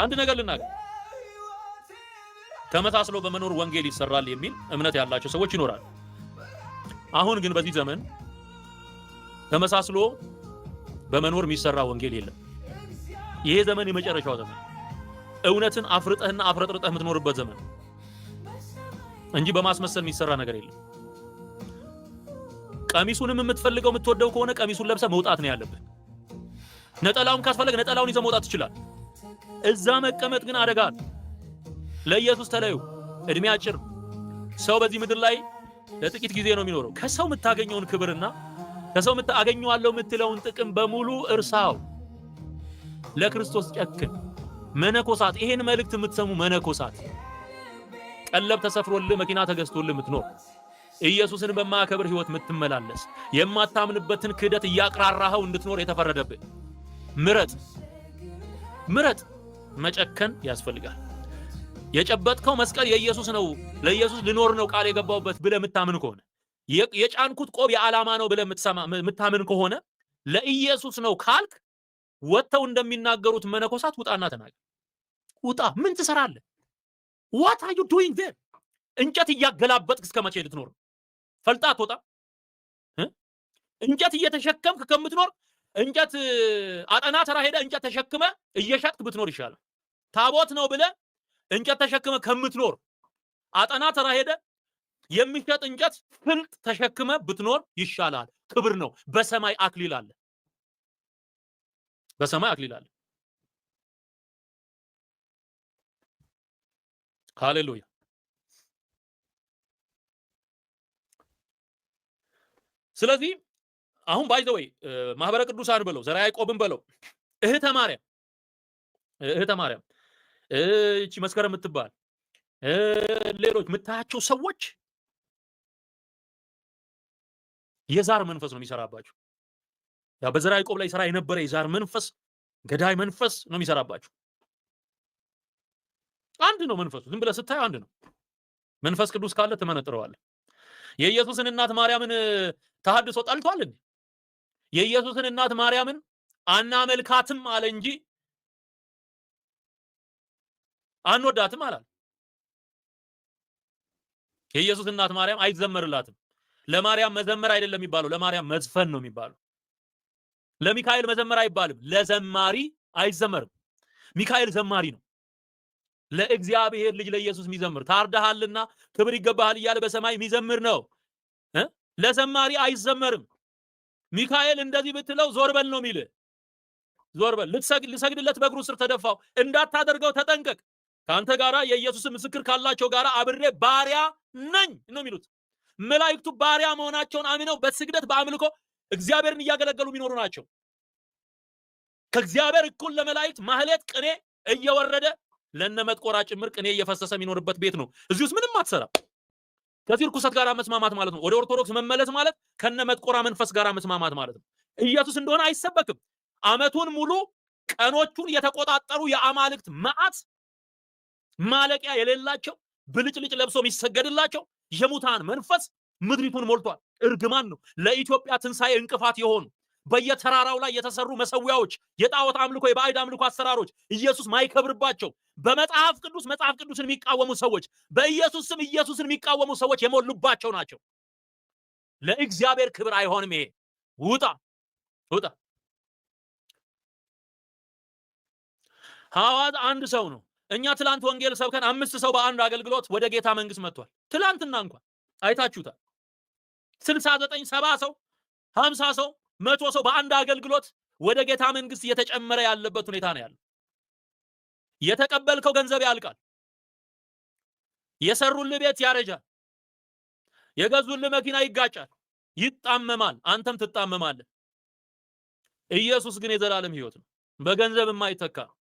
አንድ ነገር ልናገር፣ ተመሳስሎ በመኖር ወንጌል ይሰራል የሚል እምነት ያላቸው ሰዎች ይኖራሉ። አሁን ግን በዚህ ዘመን ተመሳስሎ በመኖር የሚሰራ ወንጌል የለም። ይሄ ዘመን የመጨረሻው ዘመን፣ እውነትን አፍርጠህና አፍረጥርጠህ የምትኖርበት ዘመን እንጂ በማስመሰል የሚሰራ ነገር የለም። ቀሚሱንም የምትፈልገው የምትወደው ከሆነ ቀሚሱን ለብሰህ መውጣት ነው ያለብህ። ነጠላውን ካስፈለገ ነጠላውን ይዘህ መውጣት ትችላለህ። እዛ መቀመጥ ግን አደጋ ነው። ለኢየሱስ ተለዩ። እድሜ አጭር። ሰው በዚህ ምድር ላይ ለጥቂት ጊዜ ነው የሚኖረው። ከሰው የምታገኘውን ክብርና ከሰው አገኘዋለሁ የምትለውን ጥቅም በሙሉ እርሳው። ለክርስቶስ ጨክን። መነኮሳት፣ ይሄን መልእክት የምትሰሙ መነኮሳት፣ ቀለብ ተሰፍሮልህ መኪና ተገዝቶልህ የምትኖር ኢየሱስን በማያከብር ህይወት የምትመላለስ የማታምንበትን ክህደት እያቅራራኸው እንድትኖር የተፈረደብህ ምረጥ። መጨከን ያስፈልጋል። የጨበጥከው መስቀል የኢየሱስ ነው፣ ለኢየሱስ ልኖር ነው ቃል የገባውበት ብለህ የምታምን ከሆነ የጫንኩት ቆብ የዓላማ ነው ብለህ የምታምን ከሆነ ለኢየሱስ ነው ካልክ ወጥተው እንደሚናገሩት መነኮሳት ውጣና ተናገር። ውጣ። ምን ትሰራለህ? what are you doing there? እንጨት እያገላበጥክ እስከ መቼ ልትኖር? ፈልጣት ወጣ። እንጨት እየተሸከምክ ከምትኖር እንጨት አጠና ተራ ሄደ እንጨት ተሸክመ እየሸጥክ ብትኖር ይሻላል። ታቦት ነው ብለህ እንጨት ተሸክመ ከምትኖር አጠና ተራ ሄደ የሚሸጥ እንጨት ፍልጥ ተሸክመ ብትኖር ይሻላል። ክብር ነው። በሰማይ አክሊል አለ። በሰማይ አክሊል አለ። ሃሌሉያ። ስለዚህ አሁን ባይዘወይ ማህበረ ቅዱሳን በለው ዘራ ያዕቆብን በለው እህተ ማርያም እቺ መስከረም የምትባል ሌሎች የምታያቸው ሰዎች የዛር መንፈስ ነው የሚሰራባቸው። ያ በዘራ ያዕቆብ ላይ ሰራ የነበረ የዛር መንፈስ፣ ገዳይ መንፈስ ነው የሚሰራባቸው። አንድ ነው መንፈሱ። ዝም ብለህ ስታየው አንድ ነው። መንፈስ ቅዱስ ካለ ትመነጥረዋለህ። የኢየሱስን እናት ማርያምን ተሐድሶ ጠልቷል እንዴ? የኢየሱስን እናት ማርያምን አናመልካትም አለ እንጂ አንወዳትም አላል። የኢየሱስ እናት ማርያም አይዘመርላትም። ለማርያም መዘመር አይደለም የሚባለው፣ ለማርያም መዝፈን ነው የሚባለው። ለሚካኤል መዘመር አይባልም፣ ለዘማሪ አይዘመርም። ሚካኤል ዘማሪ ነው። ለእግዚአብሔር ልጅ ለኢየሱስ የሚዘምር ታርዳሃልና ክብር ይገባሃል እያለ በሰማይ የሚዘምር ነው። ለዘማሪ አይዘመርም። ሚካኤል እንደዚህ ብትለው ዞር በል ነው የሚል። ዞር በል ልሰግድለት በእግሩ ስር ተደፋው እንዳታደርገው ተጠንቀቅ። ካንተ ጋራ የኢየሱስ ምስክር ካላቸው ጋራ አብሬ ባሪያ ነኝ ነው የሚሉት። መላእክቱ ባሪያ መሆናቸውን አምነው በስግደት በአምልኮ እግዚአብሔርን እያገለገሉ የሚኖሩ ናቸው። ከእግዚአብሔር እኩል ለመላእክት ማህሌት ቅኔ እየወረደ ለነመጥቆራ ጭምር ቅኔ እየፈሰሰ የሚኖርበት ቤት ነው። እዚህ ውስጥ ምንም አትሰራ። ከዚህ ርኩሰት ጋር መስማማት ማለት ነው። ወደ ኦርቶዶክስ መመለስ ማለት ከነመጥቆራ መንፈስ ጋር መስማማት ማለት ነው። ኢየሱስ እንደሆነ አይሰበክም። አመቱን ሙሉ ቀኖቹን የተቆጣጠሩ የአማልክት መዓት ማለቂያ የሌላቸው ብልጭልጭ ለብሶ የሚሰገድላቸው የሙታን መንፈስ ምድሪቱን ሞልቷል። እርግማን ነው። ለኢትዮጵያ ትንሣኤ እንቅፋት የሆኑ በየተራራው ላይ የተሰሩ መሰዊያዎች፣ የጣዖት አምልኮ፣ የባዕድ አምልኮ አሰራሮች ኢየሱስ ማይከብርባቸው በመጽሐፍ ቅዱስን የሚቃወሙ ሰዎች፣ በኢየሱስ ስም ኢየሱስን የሚቃወሙ ሰዎች የሞሉባቸው ናቸው። ለእግዚአብሔር ክብር አይሆንም። ይሄ ውጣ። ሐዋዝ አንድ ሰው ነው። እኛ ትላንት ወንጌል ሰብከን 5 ሰው በአንድ አገልግሎት ወደ ጌታ መንግስት መጥቷል። ትላንትና እንኳን አይታችሁታል። 69 70 ሰው 50 ሰው 100 ሰው በአንድ አገልግሎት ወደ ጌታ መንግስት እየተጨመረ ያለበት ሁኔታ ነው ያለው። የተቀበልከው ገንዘብ ያልቃል። የሰሩልህ ቤት ያረጃል። የገዙልህ መኪና ይጋጫል፣ ይጣመማል፣ አንተም ትጣመማለህ። ኢየሱስ ግን የዘላለም ህይወት ነው፣ በገንዘብ የማይተካ ነው።